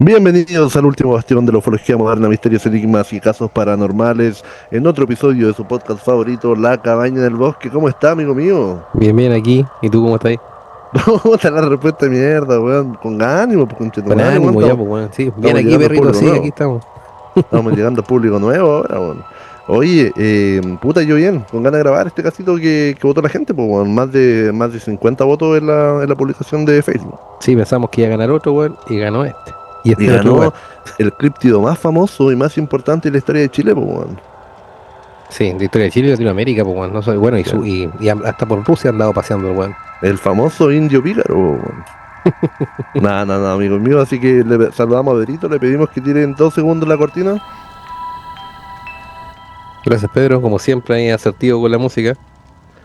Bienvenidos al último bastión de la ufología moderna, misterios, enigmas y casos paranormales, en otro episodio de su podcast favorito, La Cabaña del Bosque. ¿Cómo está, amigo mío? Bien, bien aquí. ¿Y tú cómo estás? ¿Cómo está la respuesta de mierda, weón? Con ánimo, pues, Con conchetumare, weón. ánimo ya, Estamos, pues bueno. Sí, bien estamos aquí, llegando al perrito, público sí, aquí nuevo. estamos. Estamos llegando al público nuevo ahora, weón. Oye, puta, yo bien, con ganas de grabar este casito que votó la gente, pues, weón. Más de 50 votos en la publicación de Facebook. Sí, pensamos que iba a ganar otro, weón, y ganó este. Y Y este otro ganó igual. el críptido más famoso y más importante de la historia de Chile, pues, weón. Sí, de historia de Chile y Latinoamérica, pues bueno. No soy bueno, hasta por Rusia han andado paseando el weón. El famoso indio pícaro, weón. Nada, nada, amigo mío. Así que saludamos a Berito, le pedimos que tire en 2 segundos la cortina. Gracias, Pedro, como siempre, ahí asertivo con la música.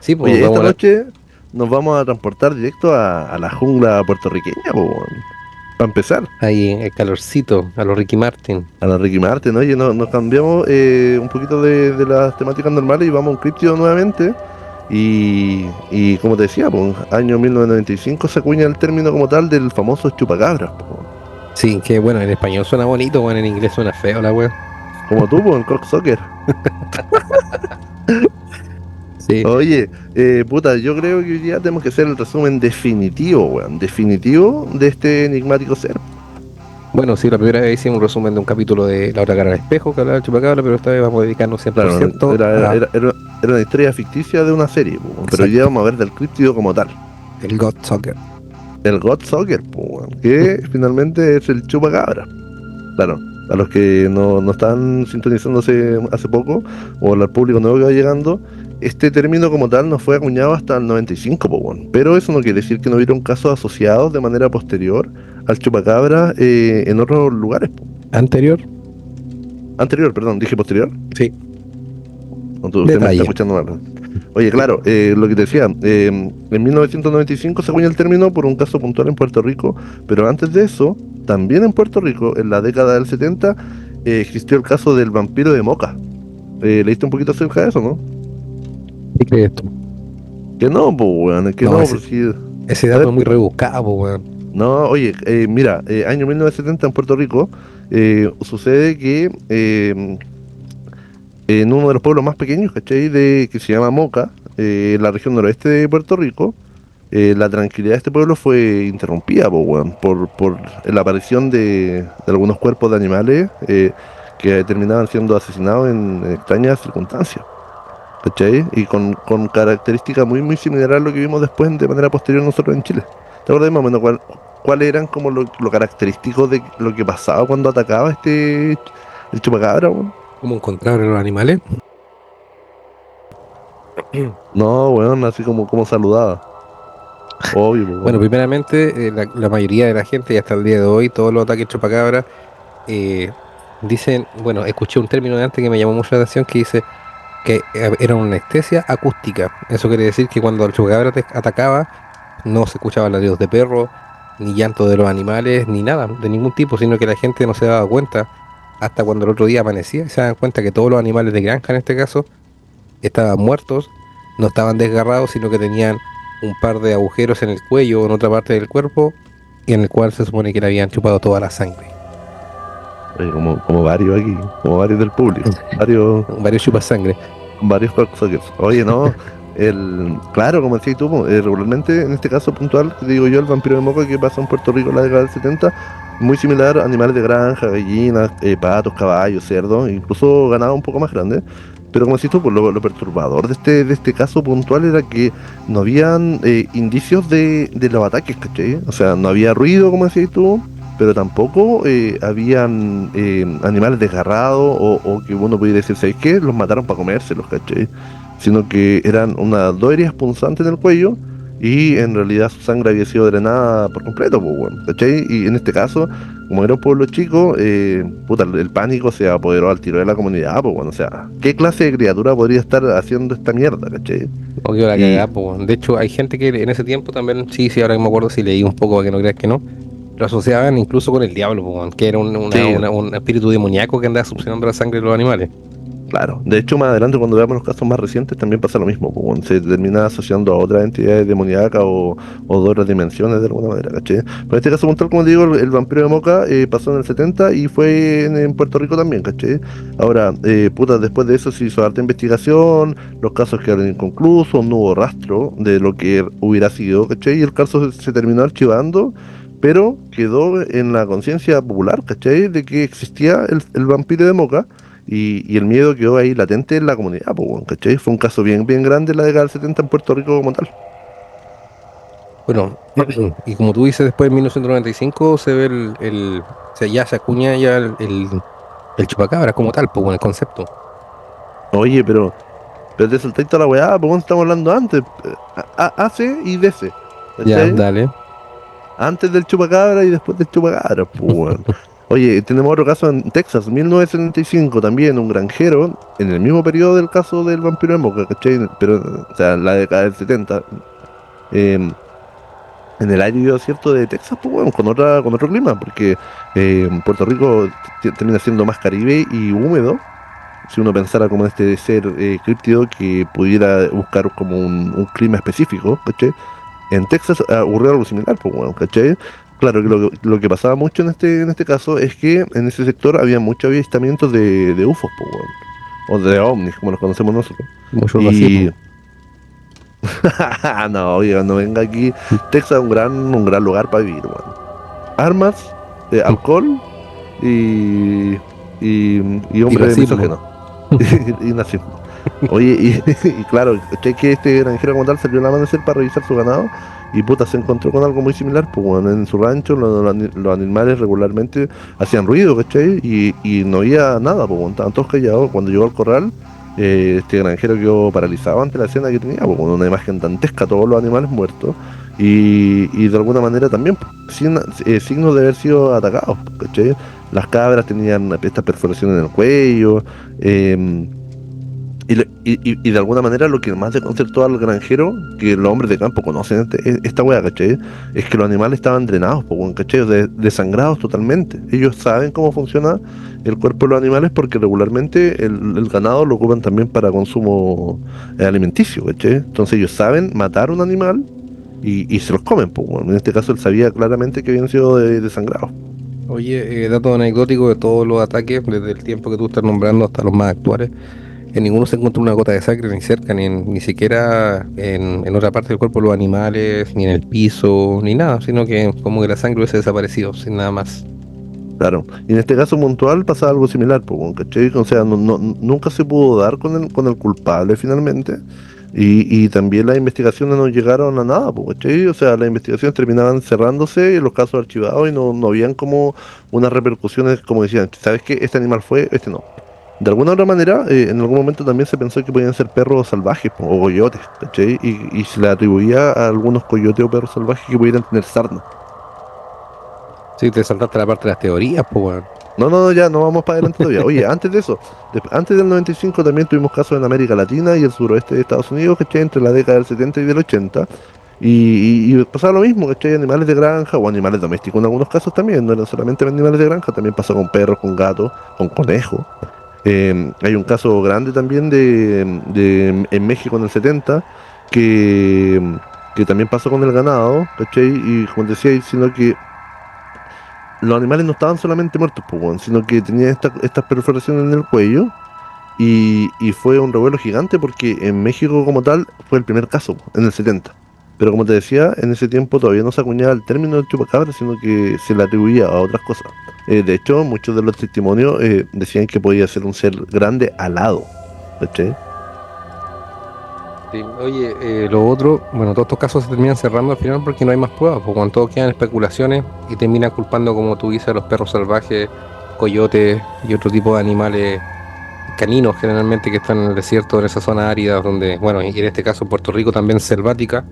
Sí, pues Oye, esta vamos a la, noche nos vamos a transportar directo a la jungla puertorriqueña, po, weón. Para empezar, ahí el calorcito, a los Ricky Martin. a la Ricky Martin. Oye, nos cambiamos un poquito de las temáticas normales y vamos a un criptido nuevamente. Y como te decía, pues, año 1995 se acuña el término como tal del famoso chupacabras, po, weón. Sí, que bueno, en español suena bonito, bueno, en inglés suena feo la weón. Como tú, pues, en Cocksucker. Sí. Oye, puta, yo creo que hoy día tenemos que hacer el resumen definitivo, weón, definitivo de este enigmático ser. Bueno, sí, la primera vez hicimos un resumen de un capítulo de La otra cara del espejo que hablaba del chupacabra, pero esta vez vamos a dedicarnos Claro, 100% era, era, a era, era era una historia ficticia de una serie, po, weón, pero hoy día exacto, vamos a ver del críptido como tal. el God Soccer. El God Soccer, po, weón, que finalmente es el chupacabra. Claro, a los que no están sintonizándose hace poco, o al público nuevo que va llegando, este término como tal no fue acuñado hasta el 95, po, weón. Pero eso no quiere decir que no hubieron casos asociados de manera posterior al chupacabra en otros lugares, po. Anterior, Anterior, perdón, dije posterior. sí, Usted me está detalle. escuchando mal. Oye, Sí. claro, lo que te decía, en 1995 se acuña el término por un caso puntual en Puerto Rico, pero antes de eso, también en Puerto Rico, en la década del 70, existió el caso del vampiro de Moca. ¿Leíste un poquito acerca de eso, no? ¿Qué crees tú? Que no, pues, weón, es que No, no, pues sí. ese A dato ver, es muy rebuscado, po, weón. no, oye, mira, año 1970 en Puerto Rico, sucede que en uno de los pueblos más pequeños, ¿cachai? Que se llama Moca, en la región noroeste de Puerto Rico, la tranquilidad de este pueblo fue interrumpida, po, weón, por la aparición de algunos cuerpos de animales que terminaban siendo asesinados en extrañas circunstancias, ¿cachai? Y con características muy similares a lo que vimos después de manera posterior nosotros en Chile. ¿Te acuerdas más o menos cuáles eran como lo característico de lo que pasaba cuando atacaba el chupacabra, weón? ¿Cómo encontrar a los animales? No, weón, así como saludaba. Obvio, po, Bueno, weón. primeramente, la mayoría de la gente, y hasta el día de hoy, todos los ataques chupacabra, eh, dicen, bueno, escuché un término de antes que me llamó mucho la atención que dice que era una anestesia acústica. Eso quiere decir que cuando el chupacabra te atacaba, no se escuchaban ladridos de perro, ni llanto de los animales, ni nada, de ningún tipo, sino que la gente no se daba cuenta hasta cuando el otro día amanecía y se daban cuenta que todos los animales de granja en este caso estaban muertos, no estaban desgarrados, sino que tenían un par de agujeros en el cuello o en otra parte del cuerpo y en el cual se supone que le habían chupado toda la sangre. Oye, como varios aquí, como varios del público, Varios chupas sangre. varios cocksuckers. Oye, no, claro, como decías tú, regularmente en este caso puntual, que digo yo, el vampiro de Moca que pasó en Puerto Rico en la década del 70, muy similar a animales de granja, gallinas, patos, caballos, cerdos, incluso ganado un poco más grande. Pero como decís tú, pues lo perturbador de este caso puntual era que no habían indicios de los ataques, ¿cachai? O sea, no había ruido, como decías tú, pero tampoco habían animales desgarrados o que uno pudiera decir, ¿sabes qué? Los mataron para comérselos, ¿cachai? Sino que eran dos heridas punzantes en el cuello y en realidad su sangre había sido drenada por completo, pues, weón, ¿cachai? Y en este caso, como era un pueblo chico, puta, el pánico se apoderó al tiro de la comunidad, pues, bueno, o sea, ¿qué clase de criatura podría estar haciendo esta mierda, ¿cachai? O que la Y cagada, po, weón. De hecho, hay gente que en ese tiempo también, sí, sí, ahora que me acuerdo si leí un poco para que no creas que no, lo asociaban incluso con el diablo, po, weón, que era sí, un espíritu demoníaco que andaba succionando la sangre de los animales. Claro, de hecho más adelante cuando veamos los casos más recientes también pasa lo mismo, pues, bueno, se termina asociando a otras entidades demoníacas o de otras dimensiones de alguna manera, ¿cachai? Pero en este caso puntual, como te digo, el vampiro de Moca pasó en el 70 y fue en Puerto Rico también, ¿cachai? Ahora, puta, después de eso se hizo harta investigación, los casos quedaron inconclusos, no hubo rastro de lo que hubiera sido, ¿cachai? Y el caso se terminó archivando, pero quedó en la conciencia popular, ¿cachai? De que existía el vampiro de Moca y el miedo quedó ahí latente en la comunidad, pues, weón, ¿cachai? Fue un caso bien, bien grande en la década del 70 en Puerto Rico como tal. Bueno, y como tú dices, después de 1995 se ve o sea, ya se acuña ya el chupacabra como tal, pues, bueno, el concepto. Oye, pero te saltaste toda la weá, pues, weón, estamos hablando antes. AC y DC, Ya, ¿cachai? dale. Antes del chupacabra y después del chupacabra, pues, weón. Oye, tenemos otro caso en Texas, 1975, también un granjero, en el mismo periodo del caso del vampiro de Moca, ¿cachai? Pero, o sea, la década del 70. em, en el árido desierto de Texas, pues bueno, con otro clima, porque Puerto Rico termina siendo más caribe y húmedo, si uno pensara como en este ser críptido que pudiera buscar como un clima específico, ¿cachai? En Texas ocurrió algo similar, pues bueno, ¿cachai? Claro que lo que pasaba mucho en este caso es que en ese sector había muchos avistamientos de UFOs, pues bueno, o de ovnis, como los conocemos nosotros. Mucho Y racismo. no, oiga, no venga aquí. Texas es un gran lugar para vivir, weón. Armas, alcohol y, y Y hombre racismo. misógino. Y nazismo. Oye, y claro, ¿cachai? Que este granjero como tal salió al amanecer para revisar su ganado y puta, se encontró con algo muy similar, pues bueno, en su rancho los animales regularmente hacían ruido, ¿cachai? Y no había nada, pues bueno, estaban todos callados. Cuando llegó al corral, este granjero quedó paralizado ante la escena que tenía, pues bueno, una imagen dantesca, todos los animales muertos y de alguna manera también pues, signos de haber sido atacados, ¿cachai? Las cabras tenían estas perforaciones en el cuello, em, y de alguna manera lo que más desconcertó al granjero, que los hombres de campo conocen esta wea, ¿cachai? Es que los animales estaban drenados, po, weón, ¿cachai? Desangrados totalmente. Ellos saben cómo funciona el cuerpo de los animales porque regularmente el ganado lo ocupan también para consumo alimenticio, ¿cachai? Entonces ellos saben matar un animal y se los comen, po, weón. En este caso él sabía claramente que habían sido desangrados. Oye, dato anecdótico de todos los ataques, desde el tiempo que tú estás nombrando hasta los más actuales, en ninguno se encontró una gota de sangre ni cerca, ni siquiera en otra parte del cuerpo de los animales, ni en el piso, ni nada, sino que como que la sangre hubiese desaparecido, sin nada más. Claro, y en este caso puntual pasa algo similar, pues, weón, ¿cachai? O sea, nunca se pudo dar con el culpable finalmente, y también las investigaciones no llegaron a nada, pues, ¿cachai? O sea, las investigaciones terminaban cerrándose y los casos archivados y no habían como unas repercusiones como decían, ¿sabes qué? Este animal fue, este no. De alguna otra manera, en algún momento también se pensó que podían ser perros salvajes po, o coyotes, ¿cachai? Y se le atribuía a algunos coyotes o perros salvajes que pudieran tener sarna. Sí, te saltaste la parte de las teorías, pues, weón. No, ya, no vamos para adelante todavía. Oye, antes de eso, antes del 95 también tuvimos casos en América Latina y el suroeste de Estados Unidos, ¿cachai? Entre la década del 70 y del 80. Y pasaba lo mismo, ¿cachai? Animales de granja o animales domésticos en algunos casos también, no eran solamente animales de granja, también pasa con perros, con gatos, con conejos. Hay un caso grande también en México en el 70 que, que también pasó con el ganado, ¿cachai? Y como te decía, sino que los animales no estaban solamente muertos, pues, weón, sino que tenían estas perforaciones en el cuello y fue un revuelo gigante porque en México como tal fue el primer caso, en el 70. Pero como te decía, en ese tiempo todavía no se acuñaba el término del chupacabra, sino que se le atribuía a otras cosas. De hecho, muchos de los testimonios decían que podía ser un ser grande alado. ¿Cachai? Sí, oye, lo otro, bueno, todos estos casos se terminan cerrando al final porque no hay más pruebas, pues cuando todo quedan especulaciones y terminan culpando, como tú dices, a los perros salvajes, coyotes y otro tipo de animales caninos generalmente que están en el desierto, en esa zona árida, donde, bueno, y en este caso Puerto Rico también selvática,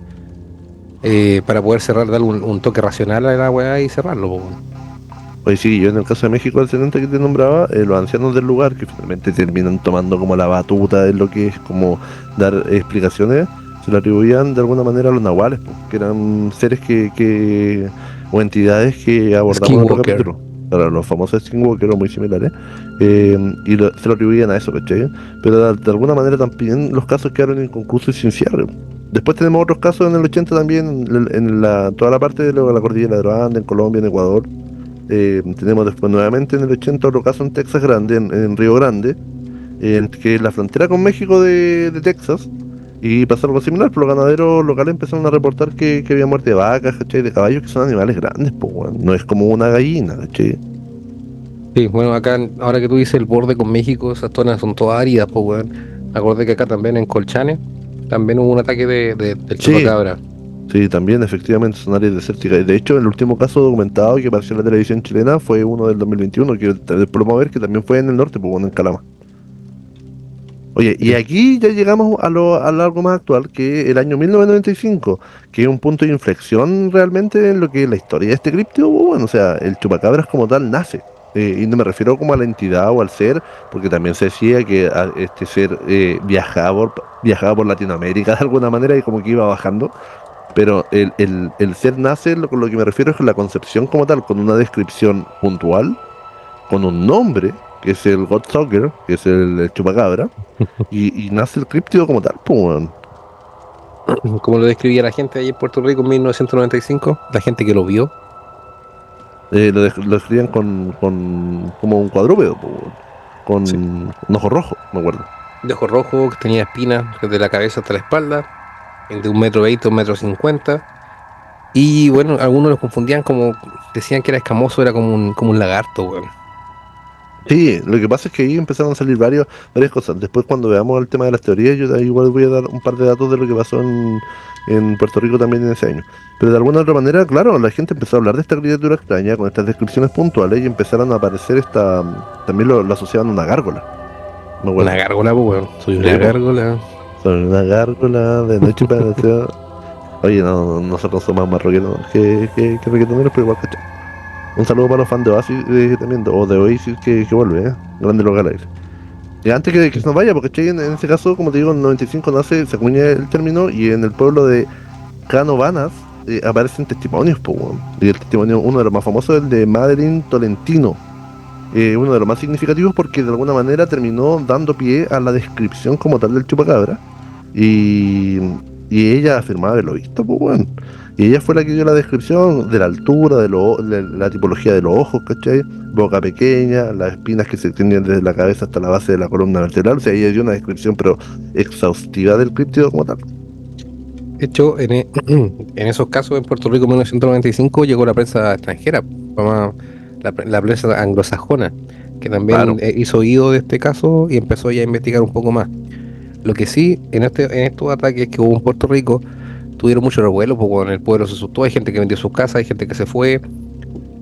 para poder cerrar, darle un toque racional a la weá y cerrarlo, pues, bueno. Oye, sí, yo en el caso de México, el 70 que te nombraba, los ancianos del lugar, que finalmente terminan tomando como la batuta de lo que es como dar explicaciones, se lo atribuían de alguna manera a los nahuales, po, que eran seres o entidades que abordamos en otro Skinwalker. capítulo. para los famosos Skinwalker o muy similares, se lo atribuían a eso, ¿cachai? Pero de alguna manera también los casos quedaron inconclusos y sin cierre. Después tenemos otros casos en el 80 también, toda la parte de la cordillera de los Andes, en Colombia, en Ecuador. Tenemos después nuevamente en el 80 otro caso en Texas Grande, en Río Grande, que es la frontera con México de Texas. Y pasó algo similar, pero los ganaderos locales empezaron a reportar que había muerte de vacas, ¿cachai? De caballos, que son animales grandes, pues, weón. No es como una gallina, ¿cachai? Sí, bueno, acá, ahora que tú dices el borde con México, esas zonas son todas áridas, pues, weón. Me acordé que acá también en Colchane, también hubo un ataque del Sí, chupacabra. sí, también efectivamente son áreas desérticas. Y de hecho, el último caso documentado que apareció en la televisión chilena fue uno del 2021, que podemos ver que también fue en el norte, pues, bueno, en Calama. Oye, y aquí ya llegamos a lo algo más actual, que el año 1995, que es un punto de inflexión realmente en lo que es la historia de este criptido. Bueno, o sea, el chupacabras como tal nace. Y no me refiero como a la entidad o al ser, porque también se decía que este ser viajaba por Latinoamérica de alguna manera y como que iba bajando. Pero el ser nace, con lo que me refiero es con la concepción como tal, con una descripción puntual, con un nombre, que es el Godsucker, que es el chupacabra, y nace el críptido como tal, pues, weón. Como lo describía la gente ahí en Puerto Rico en 1995, la gente que lo vio, Lo escribían como un cuadrúpedo, pues, weón. Con sí, un ojo rojo, me acuerdo. de ojo rojo, que tenía espinas desde la cabeza hasta la espalda, de 1,20 m, 1,50 m. Y bueno, algunos lo confundían como, decían que era escamoso, era como un lagarto, weón. Sí, lo que pasa es que ahí empezaron a salir varias cosas. Después, cuando veamos el tema de las teorías, yo ahí igual voy a dar un par de datos de lo que pasó en Puerto Rico también en ese año. Pero de alguna otra manera, claro, la gente empezó a hablar de esta criatura extraña con estas descripciones puntuales y empezaron a aparecer también lo asociaban a una gárgola, me Una acuerdo. gárgola, pues, weón. Soy una Sí, po. gárgola. Son una gárgola de noche para Oye, no, nosotros somos más rockeros que reggaetoneros, pero igual, ¿cachai? Un saludo para los fans de Oasis también, o de Oasis que vuelve, ¿eh? Grande los Galaxy. Y antes que se nos vaya, porque ¿cachai? En ese caso, como te digo, en 95 nace, se acuña el término y en el pueblo de Canovanas aparecen testimonios, pues, weón. Y el testimonio, uno de los más famosos es el de Madeline Tolentino, uno de los más significativos porque de alguna manera terminó dando pie a la descripción como tal del chupacabra. Y, y ella afirmaba haberlo visto, pues, bueno. Y ella fue la que dio la descripción de la altura, de la tipología de los ojos, ¿cachai? Boca pequeña, las espinas que se extendían desde la cabeza hasta la base de la columna vertebral. O sea, ella dio una descripción, pero exhaustiva del críptido como tal. De hecho, en esos casos en Puerto Rico en 1995 llegó la prensa extranjera, la prensa anglosajona, que también Claro. hizo oído de este caso y empezó ya a investigar un poco más. Lo que sí, en estos ataques que hubo en Puerto Rico, tuvieron mucho revuelo, porque en el pueblo se asustó, hay gente que vendió sus casas, hay gente que se fue,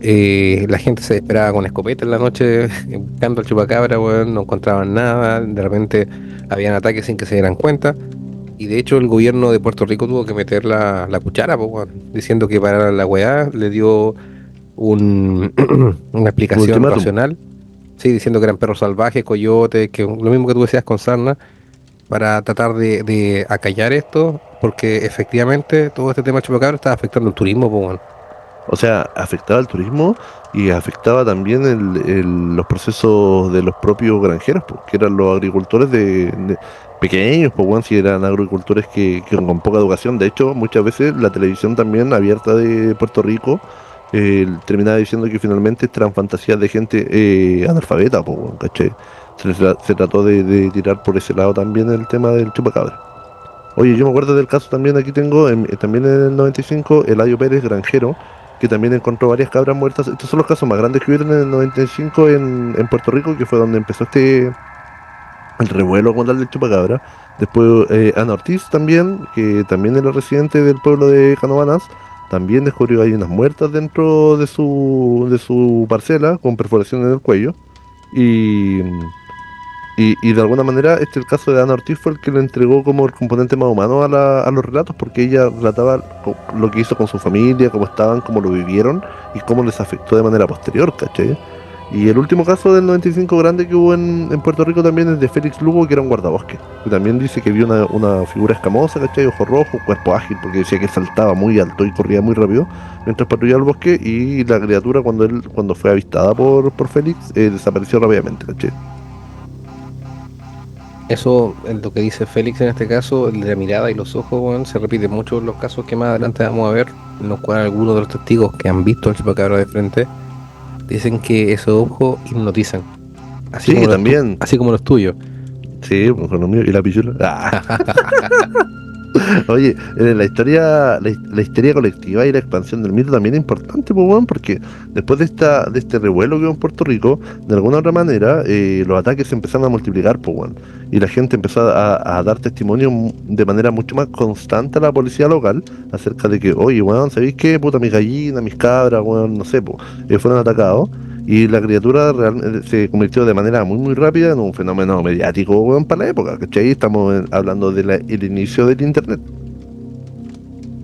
la gente se esperaba con escopeta en la noche buscando al chupacabra, weón, no encontraban nada, de repente habían ataques sin que se dieran cuenta. Y de hecho el gobierno de Puerto Rico tuvo que meter la cuchara, po, weón, diciendo que para la weá le dio un, una Un explicación ultimátum. racional, sí, diciendo que eran perros salvajes, coyotes, que lo mismo que tú decías con Sarna, para tratar de acallar esto, porque efectivamente todo este tema chupacabra está afectando el turismo, po, weón. O sea, afectaba el turismo y afectaba también los procesos de los propios granjeros, pues, que eran los agricultores pequeños, pues, bueno, si eran agricultores que con poca educación. De hecho, muchas veces la televisión también abierta de Puerto Rico terminaba diciendo que finalmente eran fantasías de gente analfabeta, pues, bueno, ¿cachai? Se trató de tirar por ese lado también el tema del chupacabra. Oye, yo me acuerdo del caso también, aquí tengo, también en el 95, Eladio Pérez, granjero, que también encontró varias cabras muertas. Estos son los casos más grandes que hubieron en el 95 en Puerto Rico, que fue donde empezó el revuelo con tal del chupacabra. Después Ana Ortiz también, que también era residente del pueblo de Canovanas, también descubrió gallinas muertas dentro de su parcela, con perforación en el cuello. Y y de alguna manera, el caso de Ana Ortiz fue el que le entregó como el componente más humano a los relatos, porque ella relataba lo que hizo con su familia, cómo estaban, cómo lo vivieron y cómo les afectó de manera posterior, ¿cachai? Y el último caso del 95 grande que hubo en Puerto Rico también es de Félix Lugo, que era un guardabosque. Que también dice que vio una figura escamosa, ¿cachai? Ojo rojo, cuerpo ágil, porque decía que saltaba muy alto y corría muy rápido mientras patrullaba el bosque. Y la criatura, cuando fue avistada por Félix, desapareció rápidamente, ¿cachai? Eso, lo que dice Félix en este caso, el de la mirada y los ojos, weón, se repite mucho en los casos que más adelante vamos a ver, en los cuales algunos de los testigos que han visto al chupacabra de frente dicen que esos ojos hipnotizan, Sí, también. así como los tuyos. Sí, pues, con lo mío. ¿Y la pichula? Ah. Oye, la histeria colectiva y la expansión del mito también es importante, pues, weón, porque después de este revuelo que hubo en Puerto Rico, de alguna otra manera, los ataques se empezaron a multiplicar, pues, weón, y la gente empezó a dar testimonio de manera mucho más constante a la policía local acerca de que, oye, weón, ¿sabéis qué? Puta, mis gallinas, mis cabras, weón, no sé, pues, fueron atacados. Y la criatura realmente se convirtió de manera muy muy rápida en un fenómeno mediático, weón, para la época, ¿cachai? Estamos hablando del inicio del internet.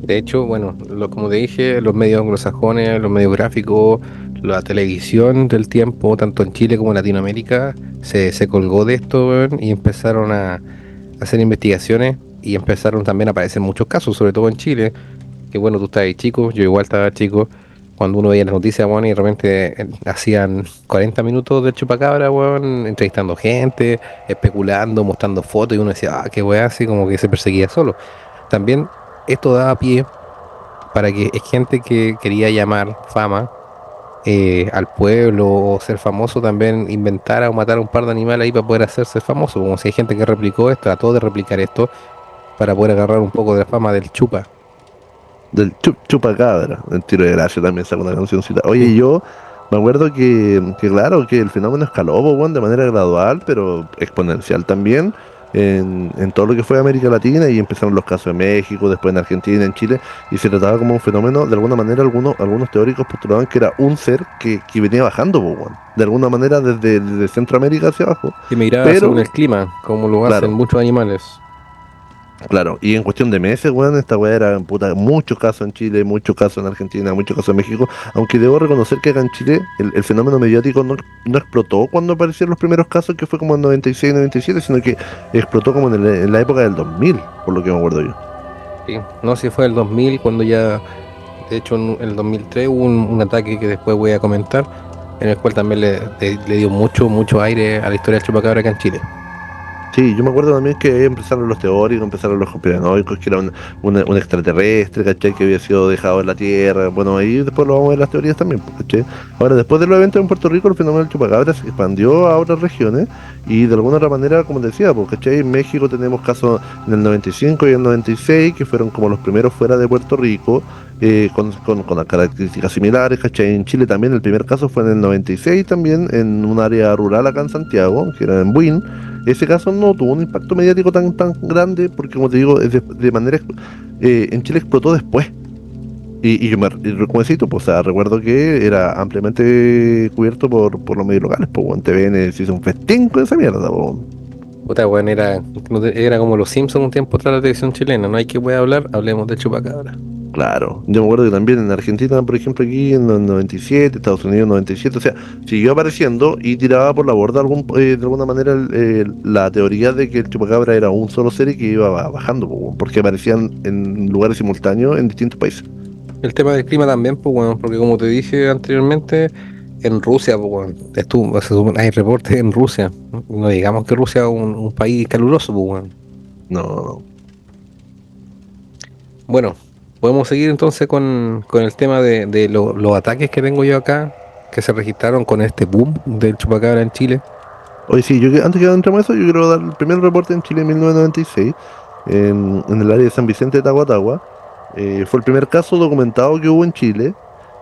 De hecho, bueno, como te dije, los medios anglosajones, los medios gráficos, la televisión del tiempo, tanto en Chile como en Latinoamérica, se colgó de esto, weón, y empezaron a hacer investigaciones y empezaron también a aparecer muchos casos, sobre todo en Chile, que bueno, tú estabas ahí chico, yo igual estaba chico, cuando uno veía las noticias, weón, y de repente hacían 40 minutos del chupacabra, weón, entrevistando gente, especulando, mostrando fotos, y uno decía, ah, qué weá, así como que se perseguía solo. También esto daba pie para que es gente que quería llamar fama al pueblo o ser famoso también inventara o matara un par de animales ahí para poder hacerse famoso. Como si hay gente que replicó esto, trató de replicar esto para poder agarrar un poco de la fama del chupa. Del chupacabra, el tiro de gracia también sacó una cancioncita. Sí. Oye, yo me acuerdo que claro, que el fenómeno escaló, po, weón, de manera gradual, pero exponencial también, en todo lo que fue América Latina, y empezaron los casos en México, después en Argentina, en Chile, y se trataba como un fenómeno, de alguna manera algunos teóricos postulaban que era un ser que venía bajando, po, weón, de alguna manera desde Centroamérica hacia abajo, Y migraba según pero el clima, como lo hacen claro. muchos animales. Claro, y en cuestión de meses, weón, esta weá era puta, muchos casos en Chile, muchos casos en Argentina, muchos casos en México, aunque debo reconocer que acá en Chile el fenómeno mediático no explotó cuando aparecieron los primeros casos, que fue como en 96, 97, sino que explotó como en la época del 2000, por lo que me acuerdo yo. Sí. No sé si fue el 2000 cuando ya, de hecho en el 2003 hubo un ataque que después voy a comentar, en el cual también le dio mucho aire a la historia del chupacabra acá en Chile. Sí, yo me acuerdo también que ahí empezaron los teóricos, empezaron los conspiranoicos, que era un extraterrestre, ¿cachai? Que había sido dejado en la Tierra. Bueno, ahí después lo vamos a ver las teorías también, pues, ¿cachai? Ahora, después de los eventos en Puerto Rico, el fenómeno del chupacabra se expandió a otras regiones y de alguna otra manera, como decía, pues, ¿cachai? En México tenemos casos en el 95 y el 96, que fueron como los primeros fuera de Puerto Rico, con las características similares, ¿cachai? En Chile también el primer caso fue en el 96 también, en un área rural acá en Santiago, que era en Buin. Ese caso no tuvo un impacto mediático tan grande porque, como te digo, en Chile explotó después. Como decís tú, pues, o sea, recuerdo que era ampliamente cubierto por los medios locales, pues, en TVN se hizo un festín con esa mierda, pues. Puta, weón, era como los Simpsons un tiempo atrás de la televisión chilena. No hay que voy a hablar, hablemos del chupacabra. Claro, yo me acuerdo que también en Argentina, por ejemplo, aquí en el 97, Estados Unidos 97, o sea, siguió apareciendo y tiraba por la borda de alguna manera la teoría de que el chupacabra era un solo ser y que iba bajando, po, porque aparecían en lugares simultáneos en distintos países. El tema del clima también, pues, weón, porque como te dije anteriormente, en Rusia, pues, weón, hay reportes en Rusia. No digamos que Rusia es un país caluroso, pues, weón. No, no. Bueno, podemos seguir entonces con el tema de los ataques que tengo yo acá, que se registraron con este boom del chupacabra en Chile. Oye, sí, antes que entremos a eso, yo quiero dar el primer reporte en Chile en 1996, en el área de San Vicente de Tahuatahua. Fue el primer caso documentado que hubo en Chile.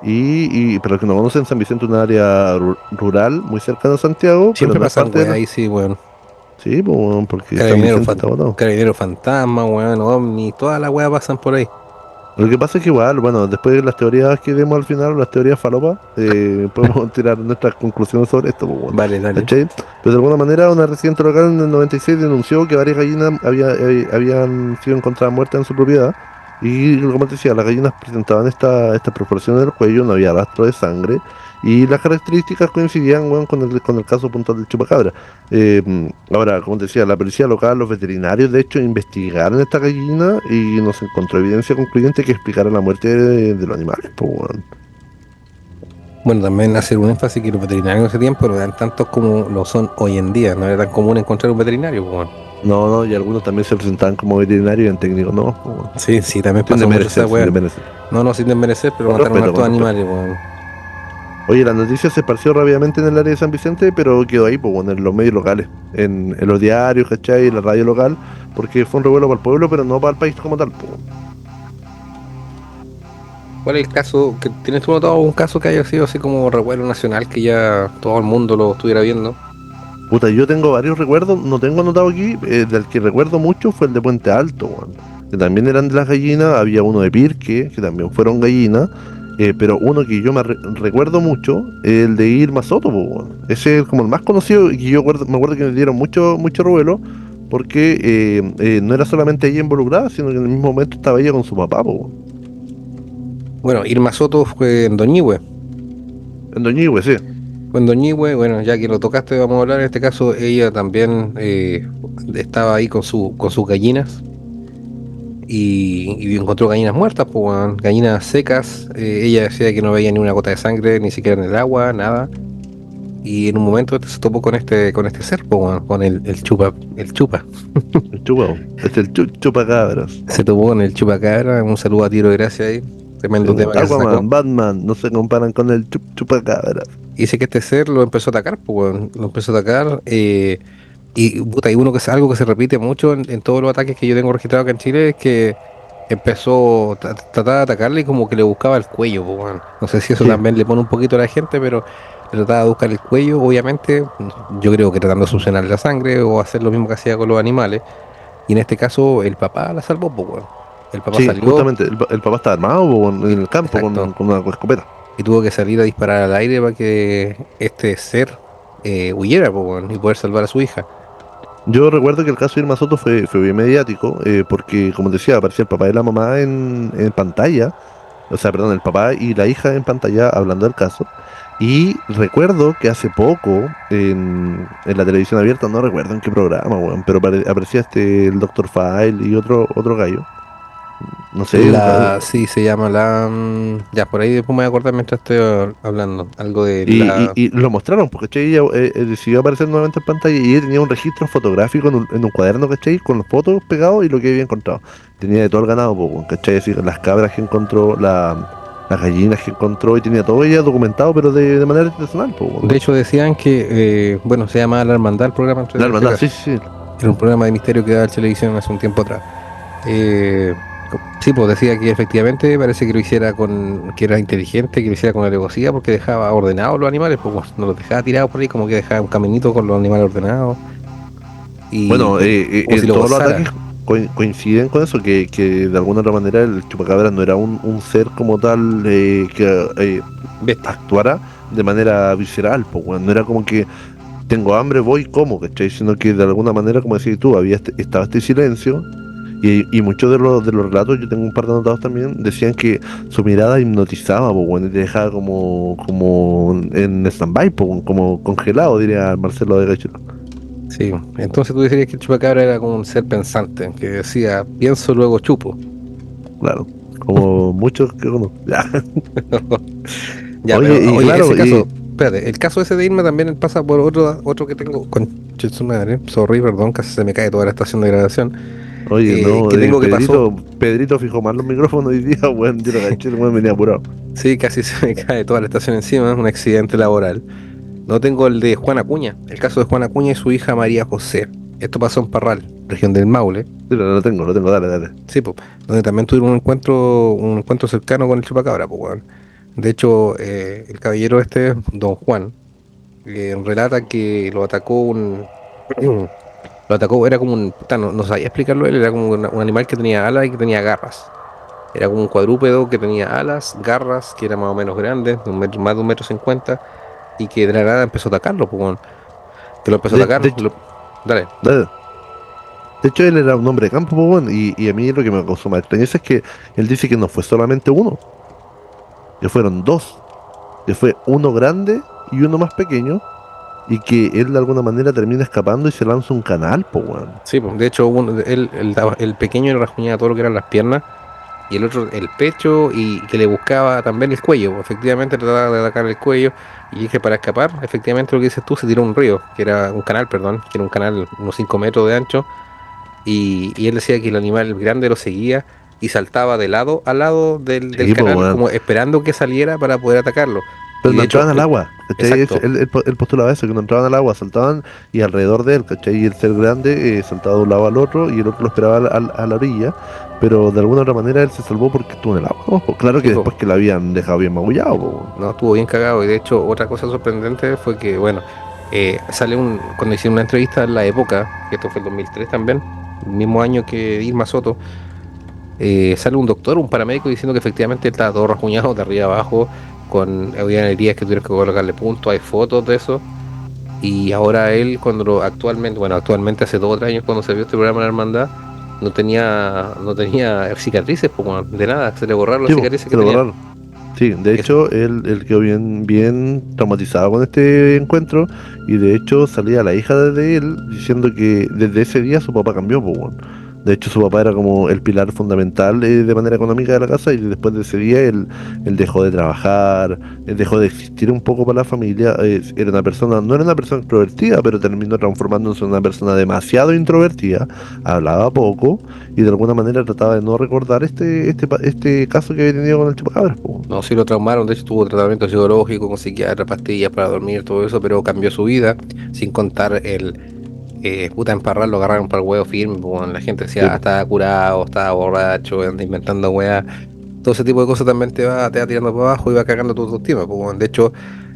Y para los que no conocen, San Vicente es un área rural muy cercana a Santiago, pero Siempre no es pasan parte de weas la... ahí, sí, weón. Sí, pues, weón, porque San Carabineros, Vicente está botado. carabineros fantasma, weón, ovni, todas las weas pasan por ahí. Lo que pasa es que igual, bueno, después de las teorías que vemos al final, las teorías falopas, podemos tirar nuestras conclusiones sobre esto, pues, weón, Vale, dale. ¿cachai? Pero de alguna manera una residente local en el 96 denunció que varias gallinas habían sido encontradas muertas en su propiedad. Y como te decía, las gallinas presentaban esta perforación en el cuello, no había rastro de sangre y las características coincidían, weón, con el caso puntual del chupacabra. Ahora, como te decía, la policía local, los veterinarios, de hecho, investigaron esta gallina y no se encontró evidencia concluyente que explicara la muerte de los animales, pues, weón. Bueno, también hacer un énfasis que los veterinarios en ese tiempo no eran tantos como lo son hoy en día. No era tan común encontrar un veterinario, pues, bueno. No, no, y algunos también se presentaban como veterinarios y en técnico no, pues, weón. Sí, sí, también Sin pasó mucho esa desmerecer, sin weá. desmerecer. No, no, sin desmerecer, pero Con mataron a respeto, hartos con respeto. animales, weón. Oye, la noticia se esparció rápidamente en el área de San Vicente, pero quedó ahí, pues, bueno, en los medios locales, en los diarios, ¿cachai? En la radio local, porque fue un revuelo para el pueblo, pero no para el país como tal, pues. ¿Cuál es el caso? Que ¿tienes tú notado un caso que haya sido así como revuelo nacional que ya todo el mundo lo estuviera viendo? Puta, yo tengo varios recuerdos, no tengo anotado aquí, del que recuerdo mucho fue el de Puente Alto, weón, que también eran de las gallinas, había uno de Pirque, que también fueron gallinas, pero uno que yo recuerdo mucho, el de Irma Soto, pues, weón. Ese es como el más conocido y que me acuerdo que me dieron mucho revuelo, porque no era solamente ella involucrada, sino que en el mismo momento estaba ella con su papá, pues, weón. Bueno, Irma Soto fue en Doñihue. En Doñihue, sí. Fue en Doñihue, bueno, ya que lo tocaste, vamos a hablar. En este caso, ella también estaba ahí con sus gallinas y encontró gallinas muertas, pues, weón, gallinas secas. Ella decía que no veía ni una gota de sangre, ni siquiera en el agua, nada. Y en un momento se topó con este ser, pues, weón, con el chupa. El chupado. Es el chupacabras. Se topó con el chupacabra. Un saludo a Tiro de Gracia ahí. Sí. Tremendo tema que se sacó. Aquaman, Batman, no se comparan con el chupacabras. Y dice que este ser lo empezó a atacar, pues, weón, lo empezó a atacar. Y puta, y algo que se repite mucho en todos los ataques que yo tengo registrados acá en Chile es que empezó a tratar de atacarle y como que le buscaba el cuello, pues, weón. No sé si eso Sí, también le pone un poquito a la gente, pero le trataba de buscar el cuello, obviamente, yo creo que tratando de succionar la sangre o hacer lo mismo que hacía con los animales. Y en este caso el papá la salvó, pues, weón. El papá sí, salió, justamente, el papá está armado po, en el campo exacto, con una escopeta. y tuvo que salir a disparar al aire para que este ser huyera, pues, weón, y poder salvar a su hija. Yo recuerdo que el caso de Irma Soto fue bien mediático, porque, como decía, aparecía el papá y la mamá en pantalla, o sea, perdón, el papá y la hija en pantalla hablando del caso. Y recuerdo que hace poco, en la televisión abierta, no recuerdo en qué programa, weón, pero aparecía el Doctor File y otro gallo. No sé, Sí, se llama ya, por ahí después me voy a acordar mientras estoy hablando. Algo de y, la... y lo mostraron, porque ¿cachai? Ella decidió aparecer nuevamente en pantalla y ella tenía un registro fotográfico en un cuaderno, ¿cachai? Con los fotos pegados y lo que había encontrado. Tenía de todo el ganado, po, weón, ¿cachai? Es decir, las cabras que encontró, las gallinas que encontró y tenía todo ella documentado, pero de manera artesanal, po, weón. De hecho decían que, bueno, se llama La Hermandad el programa, La en este hermandad, caso. sí, sí, sí. Era un programa de misterio que daba en televisión hace un tiempo atrás. Eh, sí, pues decía que efectivamente parece que lo hiciera que era inteligente, que lo hiciera con alevosía porque dejaba ordenados los animales, pues bueno, no los dejaba tirados por ahí, como que dejaba un caminito con los animales ordenados y Bueno, como si lo todos los ataques gozara. coinciden con eso, que de alguna otra manera el chupacabras no era un ser como tal que Bestia. actuara de manera visceral, pues, weón. No era como que tengo hambre, voy, como, ¿cachai? Sino que de alguna manera, como decías tú, estaba este silencio y muchos de los relatos, yo tengo un par de anotados también, decían que su mirada hipnotizaba, pues, weón, y te dejaba como en stand-by, pues, weón, como congelado, diría Marcelo de Gacho. Sí, entonces tú dirías que el chupacabra era como un ser pensante, que decía, pienso, luego chupo. Claro, como muchos que conozco. Ya. Ya, Oye, pero y oye, ese claro, caso, espérate, el caso ese de Irma también pasa por otro que tengo con su madre, sorry, perdón, casi se me cae toda la estación de grabación, oye, no, que tengo que pasó, Pedrito fijó mal los micrófonos hoy día, weón, yo lo caché, el weón venía apurado. sí, casi se me cae toda la estación encima, un accidente laboral. No tengo el de Juan Acuña, el caso de Juan Acuña y su hija María José. Esto pasó en Parral, región del Maule, Sí, lo tengo, dale, dale. sí, pues, donde también tuvieron un encuentro cercano con el chupacabra, pues, weón. De hecho, el caballero este, don Juan, relata que lo atacó lo atacó, era como un, puta, no sabía explicarlo él, era como un animal que tenía alas y que tenía garras. Era como un cuadrúpedo que tenía alas, garras, que era más o menos grande, más de 1,50 m, y que de la nada empezó a atacarlo, pues, weón. Que lo empezó a atacar, De hecho, dale. dale. De hecho, él era un hombre de campo, po, weón, y a mí lo que me causó más extrañeza es que él dice que no fue solamente uno, que fueron dos, que fue uno grande y uno más pequeño, y que él de alguna manera termina escapando y se lanza un canal, po, weón. Sí, pues, de hecho, el pequeño le rasguñaba todo lo que eran las piernas y el otro el pecho y que le buscaba también el cuello. Pues, efectivamente trataba de atacar el cuello y dije para escapar, efectivamente lo que dices tú, se tiró un río, que era un canal, perdón, que era un canal unos 5 metros de ancho y él decía que el animal grande lo seguía y saltaba de lado a lado del Sí, po, canal weón. como esperando que saliera para poder atacarlo. Pero Y no de hecho, entraban al agua, ¿cachai? exacto, Él postulaba eso, que no entraban al agua, saltaban y alrededor de él, ¿cachai? Y el ser grande saltaba de un lado al otro y el otro lo esperaba a la orilla, pero de alguna otra manera él se salvó porque estuvo en el agua, ¿no? Pues claro que sí, pues, después que lo habían dejado bien magullado, po, weón. no, estuvo bien cagado. Y de hecho, otra cosa sorprendente fue que, bueno, cuando hicieron una entrevista en la época, que esto fue el 2003 también, el mismo año que Irma Soto, sale un doctor, un paramédico diciendo que efectivamente él estaba todo rasguñado de arriba abajo, había heridas que tuvieron que colocarle puntos, hay fotos de eso. Y ahora él, actualmente, bueno, actualmente hace 2 o 3 años cuando se vio este programa en la hermandad, no tenía cicatrices, pues, bueno, de nada, se le borraron las Sí, po, cicatrices que se lo tenía. borraron. Sí, de Es- hecho, él quedó bien, bien traumatizado con este encuentro y de hecho salía la hija de él diciendo que desde ese día su papá cambió, pues, weón. De hecho, su papá era como el pilar fundamental de manera económica de la casa y después de ese día él dejó de trabajar, él dejó de existir un poco para la familia. Era una persona, no era una persona extrovertida, pero terminó transformándose en una persona demasiado introvertida, hablaba poco y de alguna manera trataba de no recordar este caso que había tenido con el chupacabras, po. no, sí lo traumaron, de hecho tuvo tratamiento psicológico con psiquiatra, pastillas para dormir, todo eso, pero cambió su vida, sin contar puta emparrar, lo agarraron para el huevo firme, pues, bueno, la gente Sí, decía, ah, po. estaba curado, estaba borracho, anda inventando weas, todo ese tipo de cosas también te va tirando para abajo y va cagando tu autoestima, pues, bueno. De hecho,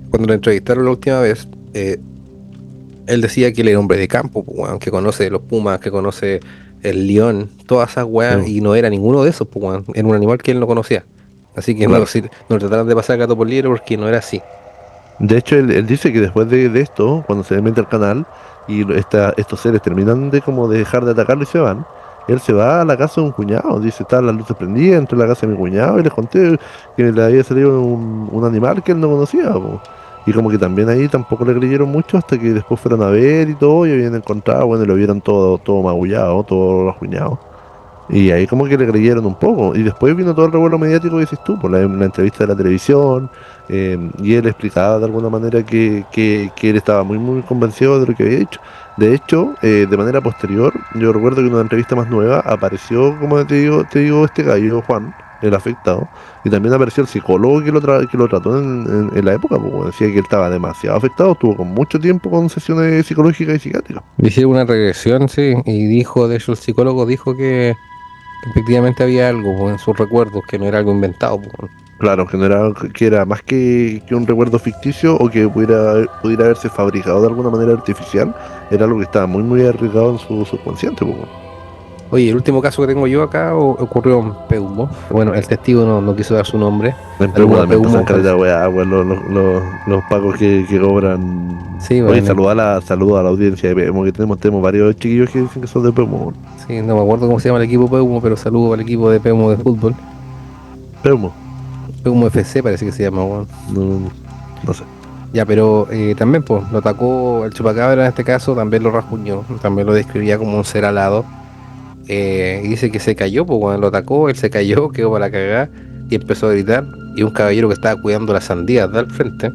cuando lo entrevistaron la última vez, él decía que él era hombre de campo, pues, weón, que conoce los pumas, que conoce el león, todas esas Sí, weas, po. y no era ninguno de esos, pues, weón, era un animal que él no conocía. Así que no, Claro. si, no trataron de pasar gato por liebre porque no era así. De hecho, él dice que después de esto, cuando se mete al canal y estos seres terminan de como de dejar de atacarlo y se van, él se va a la casa de un cuñado. Dice, estaban las luces prendidas, entró a la casa de mi cuñado y les conté que le había salido un animal que él no conocía, po. Y como que también ahí tampoco le creyeron mucho hasta que después fueron a ver y todo y habían encontrado, bueno, y lo vieron todo magullado, todo rasguñado. Y ahí como que le creyeron un poco. Y después vino todo el revuelo mediático que dices tú, por la entrevista de la televisión. Y él explicaba de alguna manera que él estaba muy convencido de lo que había hecho. De hecho, de manera posterior, yo recuerdo que en una entrevista más nueva apareció, como te digo este gallo, Juan, el afectado. Y también apareció el psicólogo que lo trató en la época, porque decía que él estaba demasiado afectado, estuvo con mucho tiempo con sesiones psicológicas y psiquiátricas. Hicieron una regresión, sí, y dijo, de hecho el psicólogo dijo que efectivamente había algo, pues, en sus recuerdos, que no era algo inventado, pues. Claro, que no era, que era más que un recuerdo ficticio o que pudiera haberse fabricado de alguna manera artificial, era algo que estaba muy arriesgado en su subconsciente, po. Oye, el último caso que tengo yo acá ocurrió en Peumo. Bueno, el testigo no quiso dar su nombre. En Peumo Saludos a también pasan Peumo, caleta parece. de weá, weón, los pagos que cobran. Sí, Oye, bueno, saluda a la audiencia de Peumo, que tenemos varios chiquillos que dicen que son de Peumo, weón. sí, no me acuerdo cómo se llama el equipo Peumo, pero saludo al equipo de Peumo de fútbol. Peumo, Peumo FC parece que se llama, weón. no, no sé. Ya, pero también, pues, lo atacó el chupacabra en este caso, también lo rasguñó, también lo describía como un ser alado. Y dice que se cayó, pues cuando lo atacó, él se cayó, quedó para cagar y empezó a gritar. Y un caballero que estaba cuidando las sandías de al frente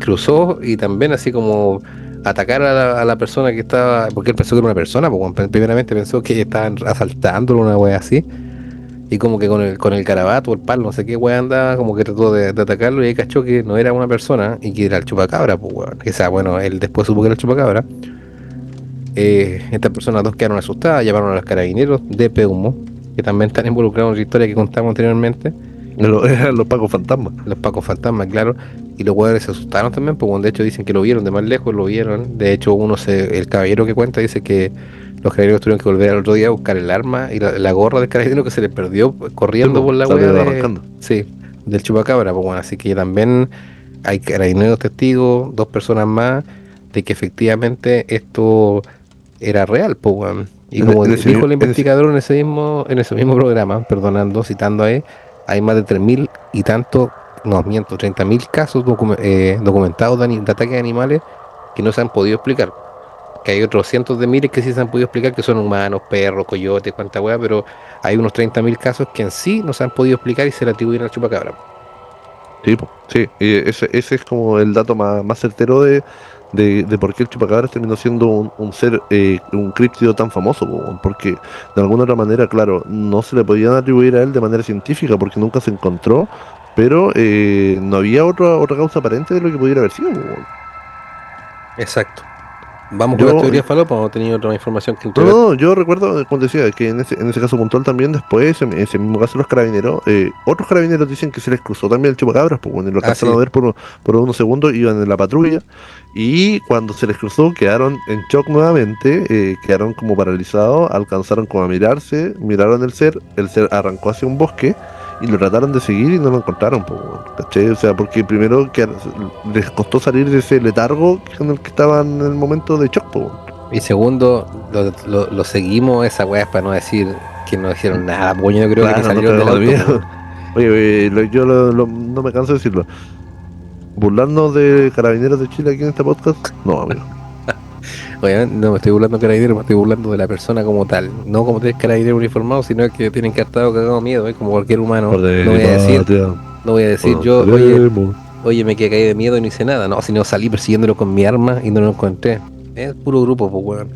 cruzó y también así como atacar a la persona que estaba, porque él pensó que era una persona, pues primeramente pensó que estaban asaltándolo, una wea así. Y como que con el garabato, el palo, no sé qué wea andaba, como que trató de atacarlo y ahí cachó que no era una persona y que era el chupacabra, pues weón. O sea, bueno, él después supo que era el chupacabra. Estas personas dos quedaron asustadas, llamaron a los carabineros de Peumo, que también están involucrados en la historia que contamos anteriormente, Eran los pagos fantasmas. los Pacos Fantasmas, claro, y los hueones se asustaron también, pues bueno, de hecho dicen que lo vieron de más lejos, lo vieron, de hecho el caballero que cuenta dice que los carabineros tuvieron que volver al otro día a buscar el arma y la gorra del carabinero que se les perdió pues, Sí, corriendo po, por la wea salió arrancando. sí, del chupacabra, pues bueno, así que también hay carabineros testigos, dos personas más, de que efectivamente esto era real, pues, weón. Y como en ese, dijo el en ese- investigador en ese mismo programa, perdonando, citando a él, hay más de 3.000 y tanto, no miento, 30.000 casos documentados de ataques a animales que no se han podido explicar. Que hay otros cientos de miles que sí se han podido explicar, que son humanos, perros, coyotes, cuanta hueá, pero hay unos 30.000 casos que en sí no se han podido explicar y se le atribuyen al chupacabra. Sí, po, sí, y ese es como el dato más certero de por qué el chupacabras terminó siendo un ser, un críptido tan famoso, po, weón, porque de alguna otra manera, claro, no se le podían atribuir a él de manera científica porque nunca se encontró, pero no había otra causa aparente de lo que pudiera haber sido, po, weón. Exacto. Vamos con las Yo, teorías falopa, ¿o tenía otra información que no, entregar? no, yo recuerdo, como te decía, que en ese caso puntual también después, en ese mismo caso los carabineros, otros carabineros dicen que se les cruzó también el chupacabras, pues bueno, y lo Ah, alcanzaron sí. a ver por unos segundos, iban en la patrulla, y cuando se les cruzó quedaron en shock nuevamente, quedaron como paralizados, alcanzaron como a mirarse, miraron el ser arrancó hacia un bosque, y lo trataron de seguir y no lo encontraron, pues, bueno, ¿cachai? O sea, porque primero que les costó salir de ese letargo en el que estaban en el momento de shock, pues, bueno. Y segundo, lo seguimos, esa weá es para no decir que no hicieron nada, pues yo no creo que ni Claro, no salieron del cagamos de auto, pues, miedo. weón. Oye, no me canso de decirlo. ¿Burlarnos de Carabineros de Chile aquí en este podcast? No, amigo. Obviamente no me estoy burlando de carabineros, me estoy burlando de la persona como tal. No como tres carabineros uniformados, sino que tienen que haber estado cagados de miedo, como cualquier humano. Por de No mi voy a decir, patria, no voy a decir nos yo, queremos. oye, me quedé caído de miedo y no hice nada. No, sino salí persiguiéndolo con mi arma y no lo encontré. Es puro grupo, pues, weón.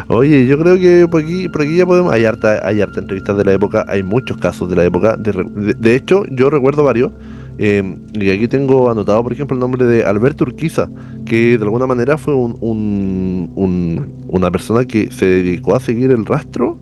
Oye, yo creo que por aquí ya podemos. Hay harta entrevistas de la época, hay muchos casos de la época. De hecho, yo recuerdo varios. Y aquí tengo anotado, por ejemplo, el nombre de Alberto Urquiza, que de alguna manera fue una persona que se dedicó a seguir el rastro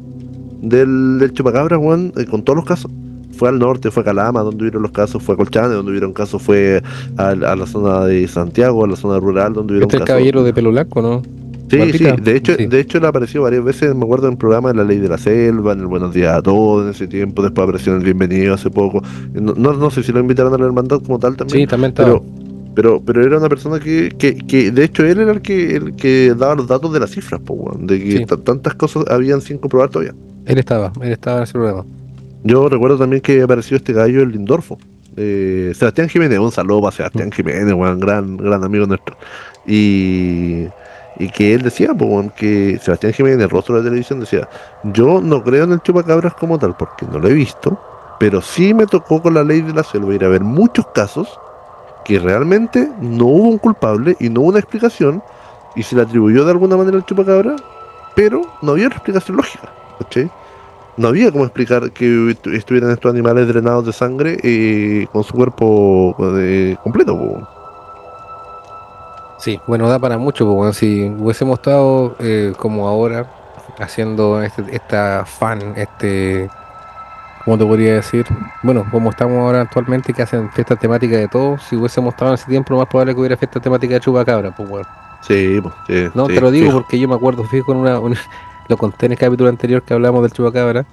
del chupacabra, Juan, con todos los casos. Fue al norte, fue a Calama, donde hubieron los casos, fue a Colchane, donde hubieron casos, fue a la zona de Santiago, a la zona rural, donde hubieron Este es el casos. caballero de pelo blanco, ¿no? Sí, sí, ¿Barbita? Sí. de hecho él apareció varias veces, me acuerdo en el programa de La Ley de la Selva, en el Buenos Días a Todos en ese tiempo, después apareció en el Bienvenido hace poco. No sé si lo invitaron a la hermandad como tal también, Sí, también estaba. pero, pero era una persona que de hecho él era el que daba los datos de las cifras, po, weón, de que Sí, tantas cosas habían sin comprobar todavía. él estaba en ese programa. Yo recuerdo también que apareció este gallo, el Lindorfo. Sebastián Jiménez, un saludo para Mm. Sebastián Jiménez, weón, gran amigo nuestro. Y, y que él decía, po, weón, que Sebastián Jiménez, el rostro de la televisión, decía, yo no creo en el chupacabras como tal, porque no lo he visto, pero sí me tocó con la ley de la selva ir a ver muchos casos que realmente no hubo un culpable y no hubo una explicación, y se le atribuyó de alguna manera al chupacabra, pero no había una explicación lógica, ¿cachai? No había cómo explicar que estuvieran estos animales drenados de sangre con su cuerpo completo, po. Sí, bueno, da para mucho, pues, weón. Si hubiésemos estado como ahora, haciendo esta fan, ¿cómo te podría decir? Bueno, como estamos ahora actualmente, que hacen fiestas temáticas de todo, si hubiésemos estado en ese tiempo, lo más probable es que hubiera fiesta temática de chupacabra, pues, weón. Sí, po, sí, No, te sí, lo digo fijo. porque yo me acuerdo, fijo, lo conté en el capítulo anterior que hablamos del chupacabra,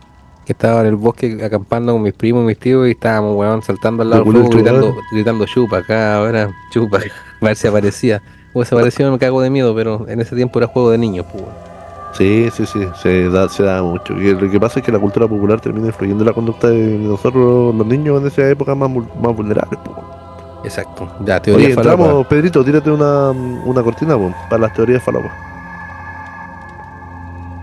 que estaba en el bosque acampando con mis primos y mis tíos y estábamos, weón, saltando al lado del Reculé el fuego, chupacabra. gritando chupa acá, ahora chupa, a ver si aparecía. O se apareció me cago de miedo, pero en ese tiempo era juego de niños, pues, weón. Sí, sí, sí, se da mucho. Y lo que pasa es que la cultura popular termina influyendo en la conducta de nosotros, los niños, en esa época más vulnerables, po. Exacto. Ya, teoría Oye, falopa. entramos, Pedrito, tírate una cortina, po, para las teorías falopas.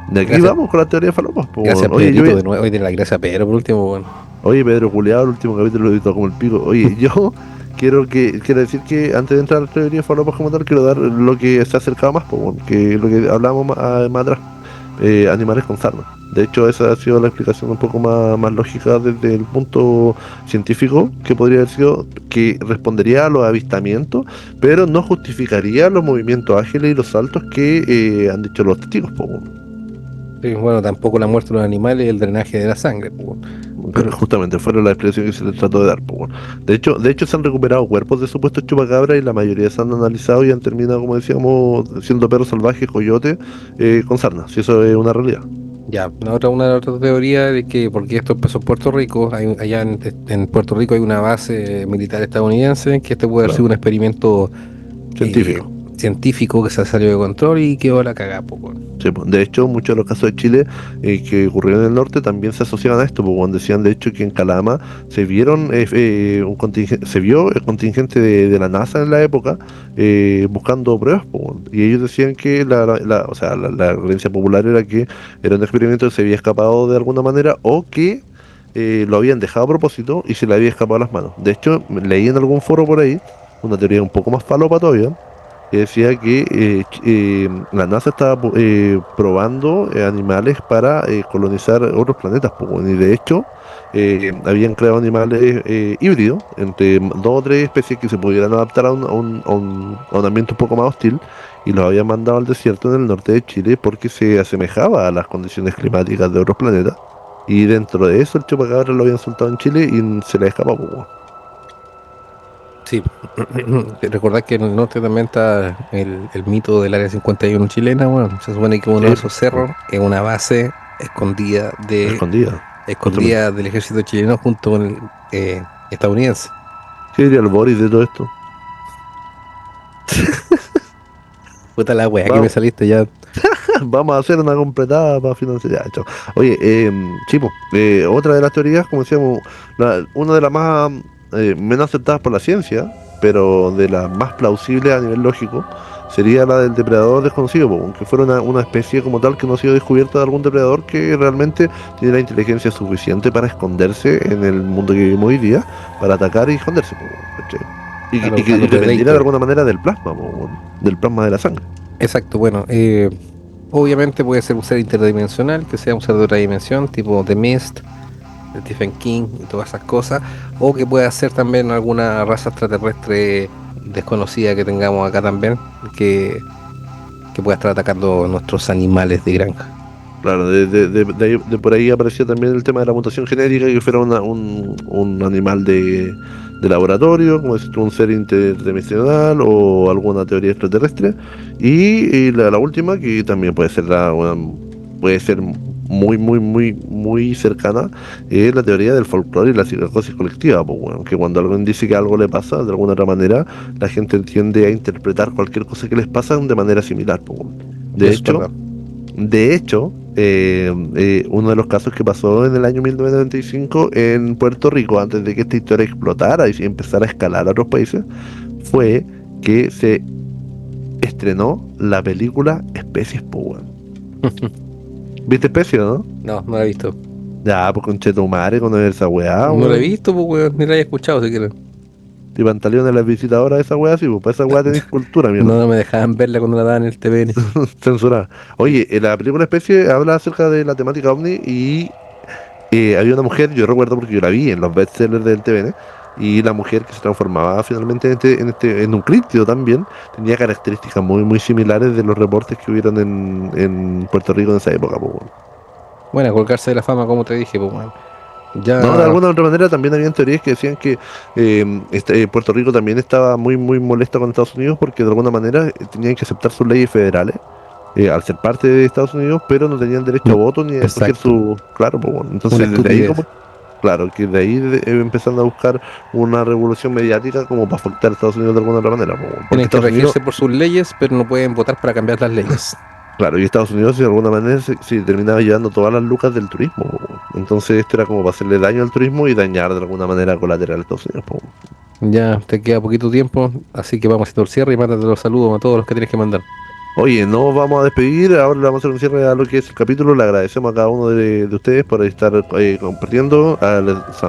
De aquí Gracias, vamos con las teorías falopas, po. gracias Oye, Pedrito de nuevo. Hoy tiene la gracia Pedro por último, weón. Oye, Pedro Juliado, el último capítulo lo editó como el pico. Oye, yo quiero decir que antes de entrar a la teoría de falopas como tal, quiero dar lo que se ha acercado más, pues, bueno, que lo que hablábamos más atrás, animales con sarna. De hecho, esa ha sido la explicación un poco más lógica desde el punto científico, que podría haber sido que respondería a los avistamientos, pero no justificaría los movimientos ágiles y los saltos que han dicho los testigos, pues, bueno. Sí, bueno, tampoco la muerte de los animales y el drenaje de la sangre, pues, weón. Pero Pero, justamente fueron la explicación que se les trató de dar, po, weón. De hecho se han recuperado cuerpos de supuestos chupacabras y la mayoría se han analizado y han terminado, como decíamos, siendo perros salvajes, coyotes, con sarna, si eso es una realidad. ya, una otra teoría de que, porque esto empezó en Puerto Rico, allá en Puerto Rico hay una base militar estadounidense, que este puede haber sido Claro, un experimento eh, científico. científico que se salió de control y quedó la cagada, po, weón. Sí, pues, de hecho, muchos de los casos de Chile que ocurrieron en el norte también se asociaban a esto, porque cuando decían de hecho que en Calama se vieron se vio el contingente de la NASA en la época buscando pruebas, pues, bueno, y ellos decían que o sea, la creencia popular era que era un experimento que se había escapado de alguna manera o que lo habían dejado a propósito y se le había escapado a las manos. De hecho, leí en algún foro por ahí una teoría un poco más falopa todavía que decía que la NASA estaba probando animales para colonizar otros planetas, po, weón. Y de hecho habían creado animales híbridos entre dos o tres especies que se pudieran adaptar a un ambiente un poco más hostil y los habían mandado al desierto en el norte de Chile porque se asemejaba a las condiciones climáticas de otros planetas. Y dentro de eso el chupacabra lo habían soltado en Chile y se le escapó, po, weón. Sí, recordad que en el norte también está el mito del Área 51 chilena, bueno, se supone que uno de Sí, esos cerros es una base escondida escondida. Justamente. escondida del ejército chileno junto con el estadounidense. ¿Qué diría el Boris de todo esto? Puta la wea que me Vamos, saliste ya. vamos a hacer una completada para financiar. Ya, chao. Oye, Chipo, otra de las teorías, como decíamos, una de las más menos aceptadas por la ciencia, pero de las más plausibles a nivel lógico, sería la del depredador desconocido, po, aunque fuera una especie como tal que no ha sido descubierta de algún depredador que realmente tiene la inteligencia suficiente para esconderse en el mundo que vivimos hoy día, para atacar y esconderse, po, ¿cachai? Y A que los dependiera de Predator. alguna manera del plasma, po, del plasma de la sangre. Exacto, bueno, obviamente puede ser un ser interdimensional, que sea un ser de otra dimensión, tipo The Mist, de Stephen King y todas esas cosas, o que pueda ser también alguna raza extraterrestre desconocida que tengamos acá también, que pueda estar atacando nuestros animales de granja. Claro, de por ahí aparecía también el tema de la mutación genética, que fuera un animal de laboratorio, como decir, un ser interdimensional o alguna teoría extraterrestre. Y la última, que también puede ser puede ser muy cercana, es la teoría del folclore y la psicosis colectiva, pues, bueno, que cuando alguien dice que algo le pasa, de alguna otra manera, la gente tiende a interpretar cualquier cosa que les pasa de manera similar, pues, bueno. De Eso es hecho, verdad. de hecho, uno de los casos que pasó en el año 1995 en Puerto Rico, antes de que esta historia explotara y empezara a escalar a otros países, fue que se estrenó la película Especies, po, weón. ¿Viste Especies, no? No, no la he visto. Ya, pues con Chetumare, con esa weá, No la he weón. visto, pues, weón, ni la he escuchado siquiera. Y Pantaleón las visitadoras de esa weá, sí, pues para esa weá tenéis cultura, No, mierda. no me dejaban verla cuando la daban en el TVN. Censurada. Oye, la película Especie habla acerca de la temática ovni y había una mujer, yo recuerdo porque yo la vi en los bestsellers del TVN, y la mujer que se transformaba finalmente en un críptido también, tenía características muy similares de los reportes que hubieron en Puerto Rico en esa época, po, weón. Bueno, colgarse de la fama, como te dije, pues, weón. No, de Ya, alguna u otra manera también habían teorías que decían que Puerto Rico también estaba muy molesta con Estados Unidos porque de alguna manera tenían que aceptar sus leyes federales al ser parte de Estados Unidos, pero no tenían derecho a no, voto ni a escoger exacto. su... Claro, pues bueno, Una entonces desde ahí estupidez. como... Claro, que de ahí empezando a buscar una revolución mediática como para afectar a Estados Unidos de alguna otra manera, pues, bueno, porque Tienen que Estados Unidos, regirse por sus leyes, pero no pueden votar para cambiar las leyes. claro, y Estados Unidos de alguna manera se terminaba llevando todas las lucas del turismo, pues, bueno. Entonces esto era como para hacerle daño al turismo y dañar de alguna manera colateral a Estados Unidos, pues, bueno. Ya te queda poquito tiempo, así que vamos haciendo el cierre y mándate los saludos a todos los que tienes que mandar. Oye, nos vamos a despedir, ahora le vamos a hacer un cierre a lo que es el capítulo, le agradecemos a cada uno de ustedes por estar compartiendo,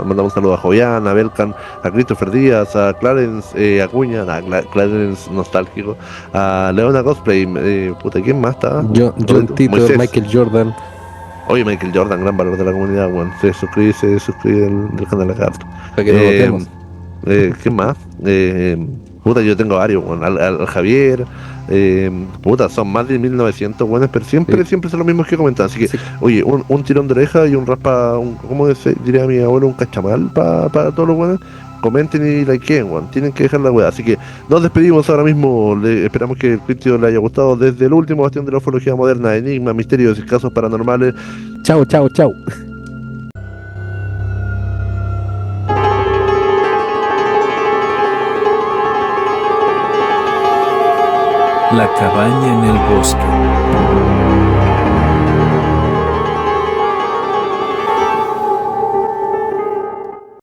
mandamos un saludo a Jovian, a Belkan, a Christopher Díaz, a Clarence Acuña, a Clarence Nostálgico, a Leona Cosplay, puta, ¿quién más está? John Titor, Moisés, Michael Jordan, oye, Michael Jordan, gran valor de la comunidad, weón, se suscribe del canal acá. para que no Eh, votemos. ¿Quién más? Puta, yo tengo varios, weón. Al Javier, puta, son más de 1900 buenos, pero Sí, siempre son los mismos que comentan. Así que, sí. oye, un tirón de oreja y un raspa, ¿cómo diría mi abuelo? Un cachamal para todos los buenos. Comenten y likeen, weón. Tienen que dejar la weá. Así que nos despedimos ahora mismo. Esperamos que el vídeo le haya gustado desde el último bastión de la ufología moderna, enigmas, misterios y casos paranormales. Chao, chao, chao. La cabaña en el bosque.